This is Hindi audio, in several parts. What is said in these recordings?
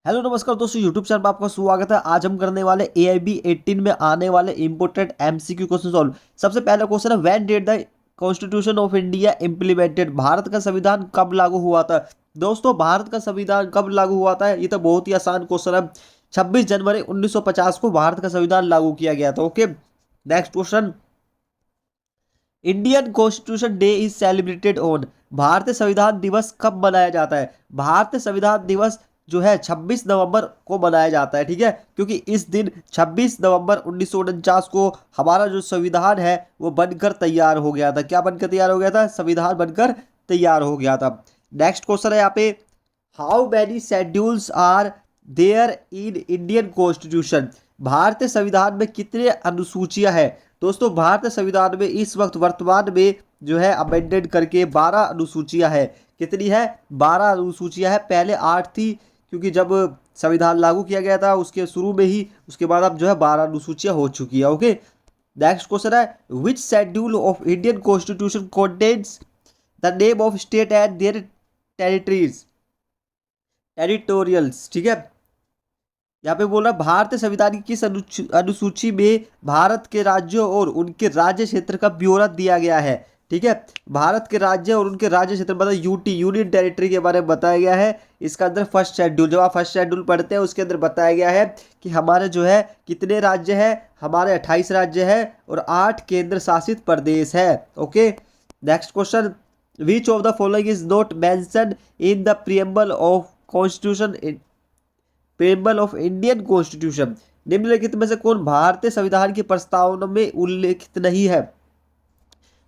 हेलो नमस्कार दोस्तों, यूट्यूब चैनल पर आपका स्वागत है। आज हम करने वाले AIB 18 में आने वाले इंपोर्टेंट MCQ क्वेश्चन सॉल्व। सबसे पहला क्वेश्चन है, when did the constitution of India implemented? Bharat का संविधान कब लागू हुआ था? दोस्तों, भारत का संविधान कब लागू हुआ था? ये तो बहुत ही आसान क्वेश्चन है। 26 जनवरी 1950 को भारत का संविधान लागू किया गया था। Okay, next question, Indian constitution day is celebrated on? भारतीय संविधान दिवस कब मनाया जाता है? भारतीय संविधान दिवस जो है 26 नवंबर को मनाया जाता है। ठीक है, क्योंकि इस दिन 26 नवंबर 1949 को हमारा जो संविधान है वो बनकर तैयार हो गया था। क्या बनकर तैयार हो गया था? संविधान बनकर तैयार हो गया था। नेक्स्ट क्वेश्चन है यहाँ पे, how many schedules are there in Indian constitution? भारतीय संविधान में कितने अनुसूचियां हैं? दोस्तों, भारतीय संविधान में इस वक्त वर्तमान में जो है अमेंडेड करके 12 अनुसूचियां हैं। कितनी है? 12 अनुसूचियां हैं। पहले 8 थी, क्योंकि जब संविधान लागू किया गया था उसके शुरू में ही, उसके बाद अब जो है 12 अनुसूचियां हो चुकी है। ओके, नेक्स्ट क्वेश्चन है, which schedule of Indian constitution contains the name of state and their territories territorials? ठीक है, यहाँ पे बोल रहा है भारतीय संविधान की किस अनुसूची में भारत के राज्यों और उनके राज्य क्षेत्र का ब्यौरा दिया गया है? ठीक है, भारत के राज्य और उनके राज्य क्षेत्र मतलब यूटी यूनियन टेरिटरी के बारे में बताया गया है। इसका अंदर फर्स्ट शेड्यूल, जब आप फर्स्ट शेड्यूल पढ़ते हैं उसके अंदर बताया गया है कि हमारे जो है कितने राज्य है, हमारे 28 राज्य है और 8 केंद्र शासित प्रदेश है। Okay, next question, which of the following is not mention in the preamble of constitution preamble of Indian constitution? निम्नलिखित में से कौन भारतीय संविधान की प्रस्तावना में उल्लेखित नहीं है?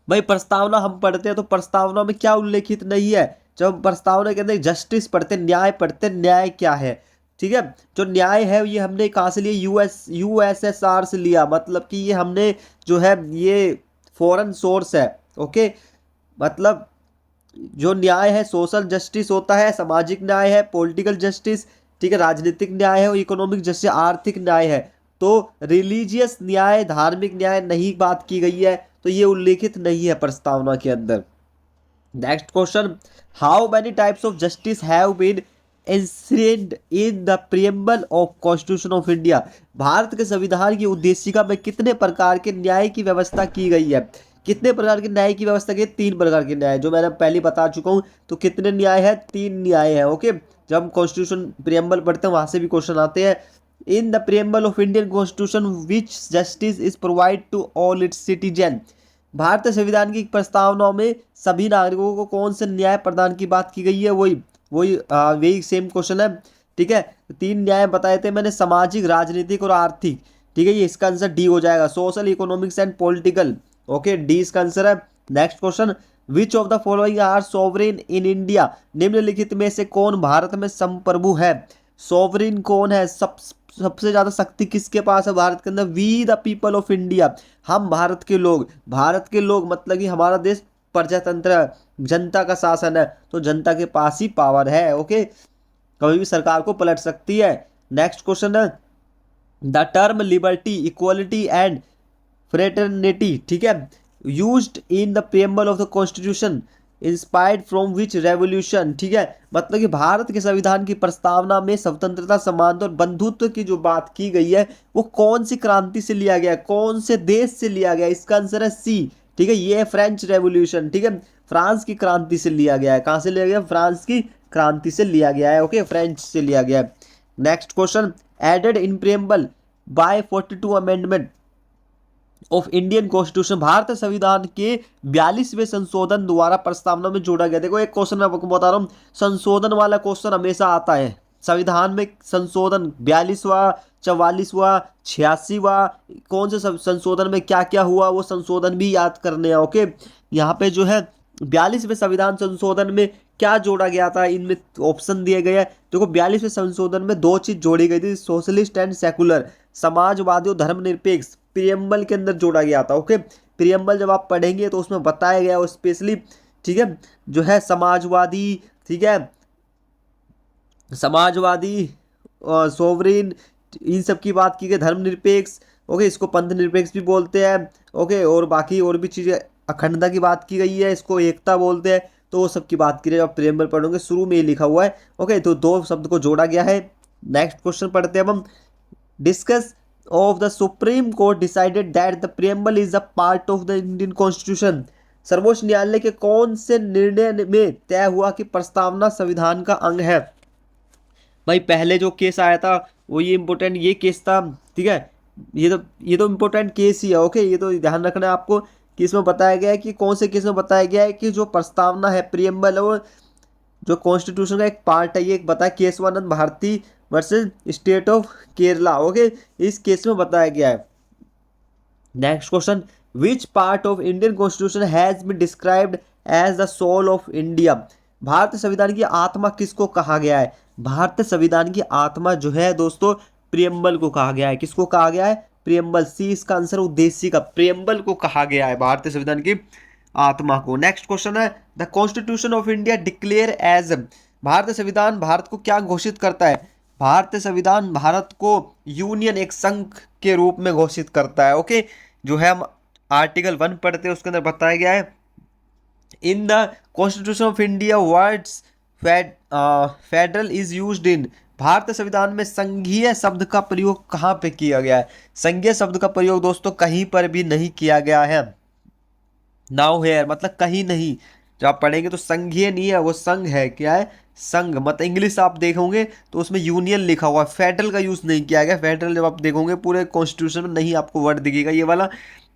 भाई, प्रस्तावना हम पढ़ते हैं तो प्रस्तावना में क्या उल्लेखित नहीं है? जब हम प्रस्तावना के अंदर जस्टिस पढ़ते, न्याय पढ़ते, न्याय क्या है? ठीक है, जो न्याय है ये हमने कहाँ से लिया? USSR से लिया। मतलब कि ये हमने जो है ये फॉरेन सोर्स है। ओके, मतलब जो न्याय है, सोशल जस्टिस होता है, सामाजिक न्याय है, पॉलिटिकल जस्टिस, ठीक है, राजनीतिक न्याय है और इकोनॉमिक जस्टिस आर्थिक न्याय है। तो रिलीजियस न्याय, धार्मिक न्याय नहीं बात की गई है, तो ये उल्लेखित नहीं है प्रस्तावना के अंदर। Next question, how many types of justice have been enshrined in the preamble of constitution of India? Bharat के संविधान की उद्देशिका में कितने प्रकार के न्याय की व्यवस्था की गई है? कितने प्रकार के न्याय की व्यवस्था की? 3 प्रकार के न्याय, जो मैंने पहले बता चुका हूं। तो कितने न्याय है? 3 न्याय है। ओके, जब हम कॉन्स्टिट्यूशन प्रियम्बल पढ़ते हैं वहां से भी क्वेश्चन आते हैं। In the preamble of Indian constitution which justice is provide to all its citizen? भारतीय संविधान की प्रस्तावनाओं में सभी नागरिकों को कौन से न्याय प्रदान की बात की गई है? वही वही वही सेम क्वेश्चन है। ठीक है, 3 न्याय बताए थे मैंने, सामाजिक, राजनीतिक और आर्थिक। ठीक है, ये इसका आंसर डी हो जाएगा, social, economics and political. Okay, D इसका आंसर है। Next question, which of the following are sovereign in India? निम्नलिखित में से कौन भारत में संप्रभु है? सोवरेन कौन है? सबसे ज्यादा शक्ति किसके पास है भारत के अंदर? We the people of India, हम भारत के लोग। भारत के लोग मतलब कि हमारा देश प्रजातंत्र है, जनता का शासन है, तो जनता के पास ही पावर है। ओके, कभी भी सरकार को पलट सकती है। नेक्स्ट क्वेश्चन है, the term liberty, equality and fraternity, ठीक है, used in the preamble of the constitution inspired from which revolution? ठीक है, मतलब कि भारत के संविधान की प्रस्तावना में स्वतंत्रता, समानता और बंधुत्व की जो बात की गई है वो कौन सी क्रांति से लिया गया, कौन से देश से लिया गया? इसका आंसर है सी। ठीक है, ये है फ्रेंच रेवोल्यूशन। ठीक है, फ्रांस की क्रांति से लिया गया है। कहां से लिया गया? फ्रांस की क्रांति से लिया गया है। ओके, फ्रेंच से लिया गया है। Next question, added in preamble by 42 amendment of Indian constitution, भारतीय संविधान के 42वें संशोधन द्वारा प्रस्तावना में जोड़ा गया। देखो, एक क्वेश्चन मैं आपको बता रहा हूँ, संशोधन वाला क्वेश्चन हमेशा आता है संविधान में। संशोधन 42वां, 44वां, 86वां, कौन से संशोधन में क्या क्या हुआ वो संशोधन भी याद करने हैं। ओके, यहाँ पे जो है 42वें संविधान संशोधन में क्या जोड़ा गया था, इनमें ऑप्शन दिए गए हैं। देखो, 42वें संशोधन में 2 चीज जोड़ी गई थी, सोशलिस्ट एंड सेकुलर, समाजवादी और धर्मनिरपेक्ष, प्रियम्बल के अंदर जोड़ा गया था। ओके, प्रियम्बल जब आप पढ़ेंगे तो उसमें बताया गया वो स्पेशली, ठीक है, जो है समाजवादी, ठीक है, समाजवादी, सोवरेन, इन सब की बात की गई, धर्मनिरपेक्ष। ओके, इसको पंथ निरपेक्ष भी बोलते हैं। ओके, और बाकी और भी चीजें, अखंडता की बात की गई है, इसको एकता बोलते हैं। तो वो सब की बात की जब प्रेम्बल पढ़ोगे शुरू में ही लिखा हुआ है। ओके, तो 2 शब्द को जोड़ा गया है। नेक्स्ट क्वेश्चन पढ़ते हैं अब हम। Discuss of the supreme court decided that the preamble is a part of the Indian constitution. सर्वोच्च न्यायालय के कौन से निर्णय में तय हुआ कि प्रस्तावना संविधान का अंग है? भाई पहले जो केस आया था वो ये इंपॉर्टेंट ये केस था, ठीक है। ये तो इंपॉर्टेंट केस ही है, ओके। ये तो ध्यान रखना है आपको कि इसमें बताया गया है कि कौन से केस में बताया गया है कि जो प्रस्तावना है प्रियम्बल है वो जो कॉन्स्टिट्यूशन का एक पार्ट है। ये एक बताया Kesavananda Bharati versus state of Kerala, okay. इस केस में बताया गया है। Next question, which part of Indian constitution has been described as the soul of India. भारतीय संविधान की आत्मा किसको कहा गया है? भारतीय संविधान की आत्मा जो है दोस्तों प्रियम्बल को कहा गया है। किसको कहा गया है? प्रियम्बल। सी इसका आंसर उद्देश्य का प्रियम्बल को कहा गया है भारतीय संविधान की आत्मा को। नेक्स्ट क्वेश्चन है, the constitution of India declare as. भारतीय संविधान भारत को क्या घोषित करता है? भारतीय संविधान भारत को यूनियन एक संघ के रूप में घोषित करता है, ओके। जो है हम आर्टिकल 1 पढ़ते हैं उसके अंदर बताया गया है, in the constitution of India words federal is used in. भारतीय संविधान में संघीय शब्द का प्रयोग कहाँ पे किया गया है? संघीय शब्द का प्रयोग दोस्तों कहीं पर भी नहीं किया गया है। नाउ हेयर मतलब कहीं नहीं। जब आप पढ़ेंगे तो संघीय नहीं है, वो संघ है। क्या है? संघ। मतलब इंग्लिश आप देखोगे तो उसमें यूनियन लिखा हुआ है, फेडरल का यूज नहीं किया गया। फेडरल जब आप देखोगे पूरे कॉन्स्टिट्यूशन में नहीं आपको वर्ड दिखेगा ये वाला।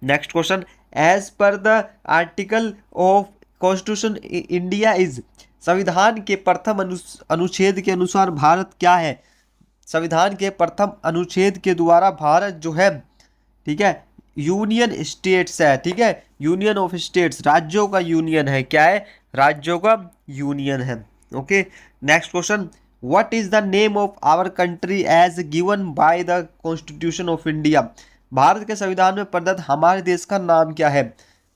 Next question, as per the article of constitution India is. संविधान के प्रथम अनुच्छेद के अनुसार भारत क्या है? संविधान के प्रथम अनुच्छेद के द्वारा भारत जो है, ठीक है, यूनियन स्टेट्स है, ठीक है। यूनियन ऑफ स्टेट्स, राज्यों का यूनियन है। क्या है? राज्यों का यूनियन है, okay. Next question, what is the name of our country as given by the constitution of India. Bharat के संविधान में प्रदत्त हमारे देश का नाम क्या है?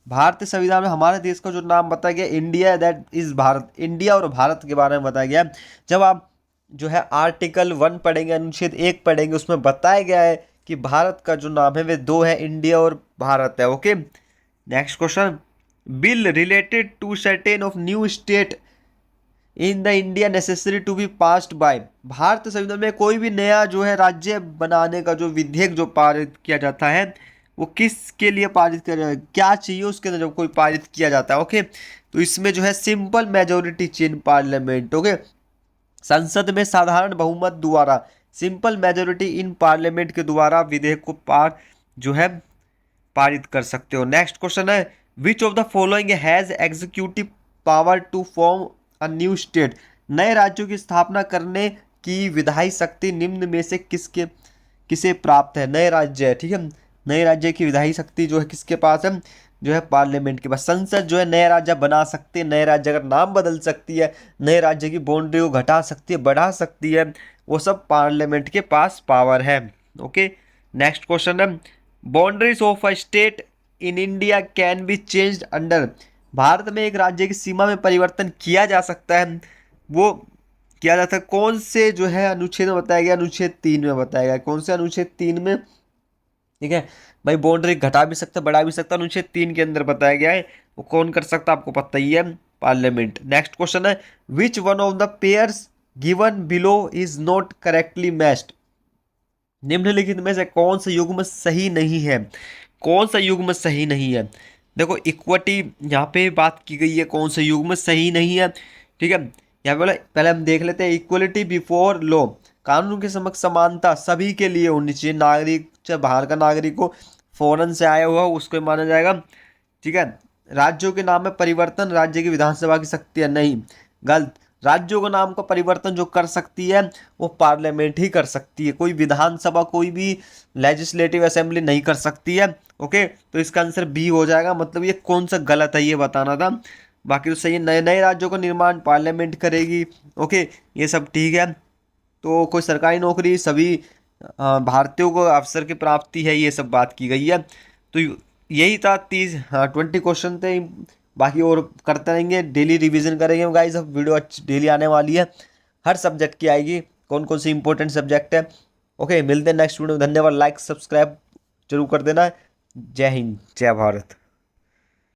भारतीय संविधान में हमारे देश का जो नाम बताया गया India, that is Bharat. India और भारत के बारे में बताया गया। जब आप जो है आर्टिकल 1 पढ़ेंगे, अनुच्छेद 1 पढ़ेंगे, उसमें बताया गया है कि भारत का जो नाम है वे दो है, इंडिया और भारत है, okay. Next question, bill related to certain of new state in the India necessary to be passed by. भारतीय संविधान में कोई भी नया जो है राज्य बनाने का जो विधेयक जो पारित किया जाता है वो किसके लिए पारित किया जाता है? क्या चाहिए उसके अंदर जब कोई पारित किया जाता है, ओके। तो इसमें जो है simple majority in parliament, okay. संसद में साधारण बहुमत द्वारा, सिंपल मेजोरिटी इन पार्लियामेंट के द्वारा विधेयक को जो है पारित कर सकते हो। नेक्स्ट क्वेश्चन है, which of the following has executive power to form a new state. नए राज्यों की स्थापना करने की विधायी शक्ति निम्न में से किसे प्राप्त है? नए राज्य है, ठीक है। नए राज्य की विधायी शक्ति जो है किसके पास है? जो है पार्लियामेंट के पास। संसद जो है नए राज्य बना सकती है, नए राज्य का नाम बदल सकती है, नए राज्य की बाउंड्री को घटा सकती है, बढ़ा सकती है, वो सब पार्लियामेंट के पास पावर है, ओके। नेक्स्ट क्वेश्चन है, boundaries of a state in India can be changed under. Bharat में एक राज्य की सीमा में परिवर्तन किया जा सकता है, वो किया जाता है कौन से जो है अनुच्छेद में बताया गया? अनुच्छेद 3 में बताया गया। कौन से? अनुच्छेद 3 में, ठीक है भाई। बाउंड्री घटा भी सकता, बढ़ा भी सकता, अनुच्छेद 3 के अंदर बताया गया है। वो कौन कर सकता आपको पता ही है, पार्लियामेंट। नेक्स्ट क्वेश्चन है, which one of the pairs given below is not correctly matched. निम्नलिखित में से कौन सा युग्म सही नहीं है? कौन सा युग्म सही नहीं है? देखो इक्विटी यहाँ पे बात की गई है, कौन सा युग्म सही नहीं है, ठीक है। यहाँ पे पहले हम देख लेते हैं, इक्वलिटी बिफोर लॉ, कानून के समक्ष समानता सभी के लिए होनी चाहिए। नागरिक चाहे बाहर का नागरिक हो, फॉरेन से आया हुआ हो, उसको माना जाएगा, ठीक है। राज्यों के नाम में परिवर्तन राज्य की विधानसभा की शक्ति है, नहीं, गलत। राज्यों के नाम का परिवर्तन जो कर सकती है वो पार्लियामेंट ही कर सकती है, कोई विधानसभा कोई भी लेजिस्लेटिव असेंबली नहीं कर सकती है, ओके। तो इसका आंसर बी हो जाएगा। मतलब ये कौन सा गलत है ये बताना था, बाकी तो सही है। नए नए राज्यों का निर्माण पार्लियामेंट करेगी, ओके, ये सब ठीक है। तो कोई सरकारी नौकरी सभी भारतीयों को अवसर की प्राप्ति है, ये सब बात की गई है। तो यही था 20 क्वेश्चन थे। बाकी और करते रहेंगे, डेली रिवीजन करेंगे गाइस। अब वीडियो अच्छी डेली आने वाली है, हर सब्जेक्ट की आएगी, कौन कौन सी इंपॉर्टेंट सब्जेक्ट है, ओके। मिलते हैं नेक्स्ट वीडियो में। धन्यवाद, लाइक सब्सक्राइब जरूर कर देना। जय हिंद, जय भारत।